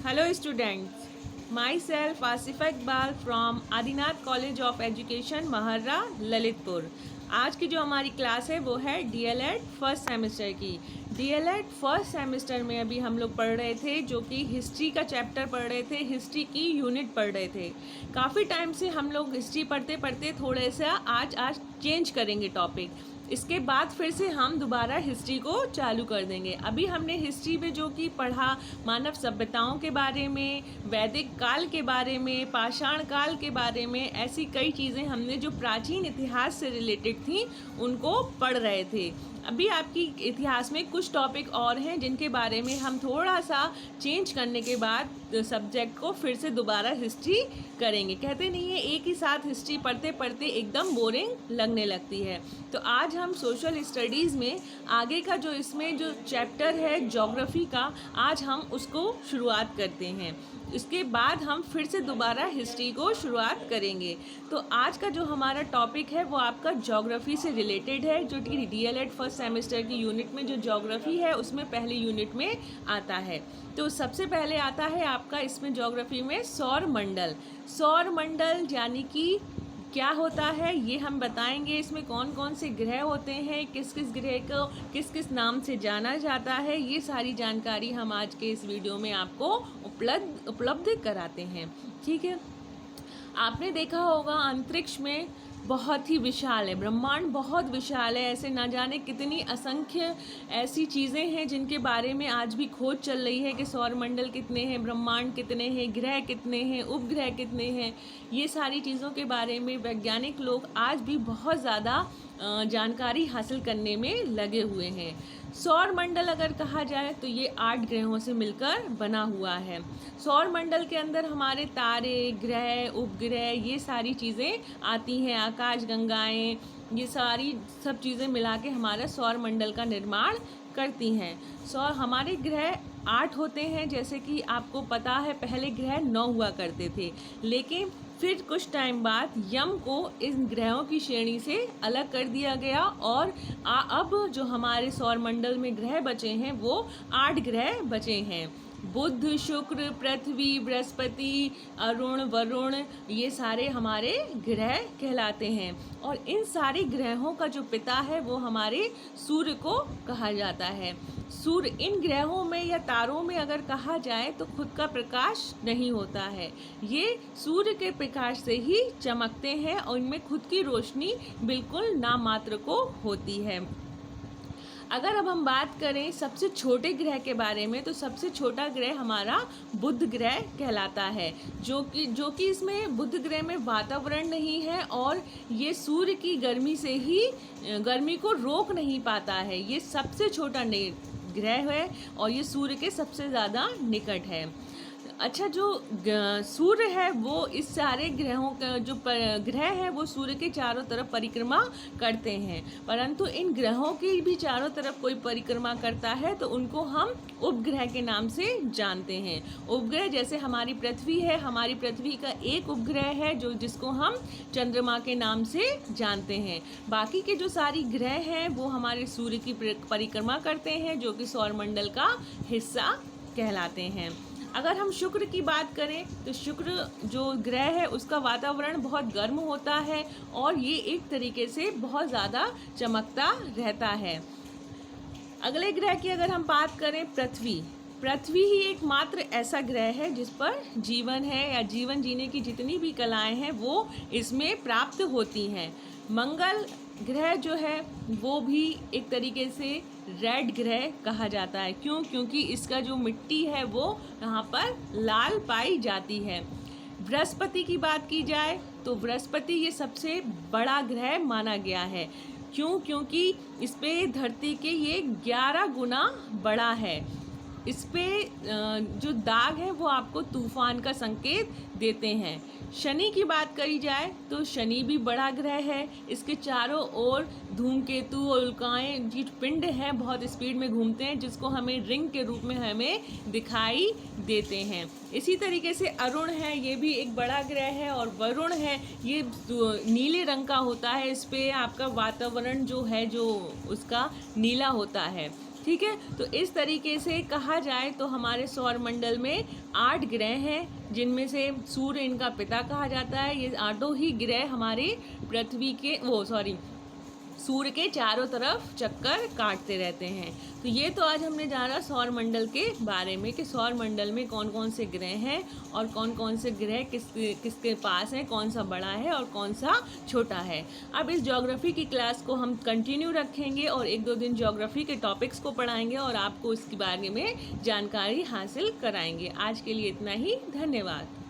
Hello students, myself Asifa Iqbal from Adinath college of education महारा ललितपुर। आज की जो हमारी क्लास है वो है डीएलएड फर्स्ट सेमेस्टर की। डीएलएड फर्स्ट सेमेस्टर में अभी हम लोग पढ़ रहे थे जो कि हिस्ट्री का चैप्टर पढ़ रहे थे, हिस्ट्री की यूनिट पढ़ रहे थे। काफ़ी टाइम से हम लोग हिस्ट्री पढ़ते पढ़ते थोड़े सा आज चेंज करेंगे टॉपिक। इसके बाद फिर से हम दोबारा हिस्ट्री को चालू कर देंगे। अभी हमने हिस्ट्री में जो कि पढ़ा मानव सभ्यताओं के बारे में, वैदिक काल के बारे में, पाषाण काल के बारे में, ऐसी कई चीज़ें हमने जो प्राचीन इतिहास से रिलेटेड थी उनको पढ़ रहे थे। अभी आपकी इतिहास में कुछ टॉपिक और हैं जिनके बारे में हम थोड़ा सा चेंज करने के बाद सब्जेक्ट को फिर से दोबारा हिस्ट्री करेंगे। कहते नहीं है एक ही साथ हिस्ट्री पढ़ते पढ़ते एकदम बोरिंग लगने लगती है। तो आज हम सोशल स्टडीज़ में आगे का जो इसमें जो चैप्टर है ज्योग्राफी का, आज हम उसको शुरुआत करते हैं। इसके बाद हम फिर से दोबारा हिस्ट्री को शुरुआत करेंगे। तो आज का जो हमारा टॉपिक है वो आपका ज्योग्राफी से रिलेटेड है, जो कि डीएलएड फर्स्ट सेमेस्टर की यूनिट में जो ज्योग्राफी है उसमें पहली यूनिट में आता है। तो सबसे पहले आता है आपका इसमें ज्योग्राफी में सौर मंडल। सौर मंडल यानी कि क्या होता है ये हम बताएंगे। इसमें कौन कौन से ग्रह होते हैं, किस किस ग्रह को किस किस नाम से जाना जाता है, ये सारी जानकारी हम आज के इस वीडियो में आपको उपलब्ध कराते हैं। ठीक है, आपने देखा होगा अंतरिक्ष में बहुत ही विशाल है, ब्रह्मांड बहुत विशाल है। ऐसे ना जाने कितनी असंख्य ऐसी चीज़ें हैं जिनके बारे में आज भी खोज चल रही है कि सौरमंडल कितने हैं, ब्रह्मांड कितने हैं, ग्रह कितने हैं, उपग्रह कितने हैं। ये सारी चीज़ों के बारे में वैज्ञानिक लोग आज भी बहुत ज़्यादा जानकारी हासिल करने में लगे हुए हैं। सौर मंडल अगर कहा जाए तो ये 8 ग्रहों से मिलकर बना हुआ है। सौर मंडल के अंदर हमारे तारे, ग्रह, उपग्रह, ये सारी चीज़ें आती हैं, आकाश गंगाएं, ये सारी सब चीज़ें मिला के हमारा सौर मंडल का निर्माण करती हैं। हमारे ग्रह 8 होते हैं, जैसे कि आपको पता है पहले ग्रह 9 हुआ करते थे, लेकिन फिर कुछ टाइम बाद यम को इन ग्रहों की श्रेणी से अलग कर दिया गया और अब जो हमारे सौरमंडल में ग्रह बचे हैं वो 8 ग्रह बचे हैं। बुध, शुक्र, पृथ्वी, बृहस्पति, अरुण, वरुण, ये सारे हमारे ग्रह कहलाते हैं। और इन सारे ग्रहों का जो पिता है वो हमारे सूर्य को कहा जाता है। सूर्य इन ग्रहों में या तारों में अगर कहा जाए तो खुद का प्रकाश नहीं होता है, ये सूर्य के प्रकाश से ही चमकते हैं और इनमें खुद की रोशनी बिल्कुल नामात्र को होती है। अगर अब हम बात करें सबसे छोटे ग्रह के बारे में, तो सबसे छोटा ग्रह हमारा बुध ग्रह कहलाता है, जो कि इसमें बुध ग्रह में वातावरण नहीं है और ये सूर्य की गर्मी से ही गर्मी को रोक नहीं पाता है। ये सबसे छोटा ग्रह है और ये सूर्य के सबसे ज़्यादा निकट है। अच्छा, जो सूर्य है वो इस सारे ग्रहों का जो ग्रह है वो सूर्य के चारों तरफ परिक्रमा करते हैं, परंतु इन ग्रहों की भी चारों तरफ कोई परिक्रमा करता है तो उनको हम उपग्रह के नाम से जानते हैं। उपग्रह जैसे हमारी पृथ्वी है, हमारी पृथ्वी का एक उपग्रह है जिसको हम चंद्रमा के नाम से जानते हैं। बाकी के जो सारी ग्रह हैं वो हमारे सूर्य की परिक्रमा करते हैं, जो कि सौरमंडल का हिस्सा कहलाते हैं। अगर हम शुक्र की बात करें तो शुक्र जो ग्रह है उसका वातावरण बहुत गर्म होता है और ये एक तरीके से बहुत ज़्यादा चमकता रहता है। अगले ग्रह की अगर हम बात करें पृथ्वी ही एकमात्र ऐसा ग्रह है जिस पर जीवन है या जीवन जीने की जितनी भी कलाएं हैं वो इसमें प्राप्त होती हैं। मंगल ग्रह जो है वो भी एक तरीके से रेड ग्रह कहा जाता है। क्योंकि इसका जो मिट्टी है वो यहाँ पर लाल पाई जाती है। बृहस्पति की बात की जाए तो बृहस्पति ये सबसे बड़ा ग्रह माना गया है। क्योंकि इस पे धरती के ये 11 गुना बड़ा है। इस पे जो दाग है वो आपको तूफान का संकेत देते हैं। शनि की बात करी जाए तो शनि भी बड़ा ग्रह है। इसके चारों ओर धूमकेतु और उल्काएं जी पिंड हैं, बहुत स्पीड में घूमते हैं, जिसको हमें रिंग के रूप में हमें दिखाई देते हैं। इसी तरीके से अरुण है, ये भी एक बड़ा ग्रह है। और वरुण है, ये नीले रंग का होता है। इस पे आपका वातावरण जो है जो उसका नीला होता है। ठीक है, तो इस तरीके से कहा जाए तो हमारे सौरमंडल में 8 ग्रह हैं, जिनमें से सूर्य इनका पिता कहा जाता है। ये 8 ही ग्रह हमारी पृथ्वी के सूर्य के चारों तरफ चक्कर काटते रहते हैं। तो ये तो आज हमने जाना सौरमंडल के बारे में कि सौरमंडल में कौन कौन से ग्रह हैं और कौन कौन से ग्रह किसके पास हैं, कौन सा बड़ा है और कौन सा छोटा है। अब इस ज्योग्राफी की क्लास को हम कंटिन्यू रखेंगे और 1-2 दिन ज्योग्राफी के टॉपिक्स को पढ़ाएंगे और आपको इसके बारे में जानकारी हासिल कराएंगे। आज के लिए इतना ही, धन्यवाद।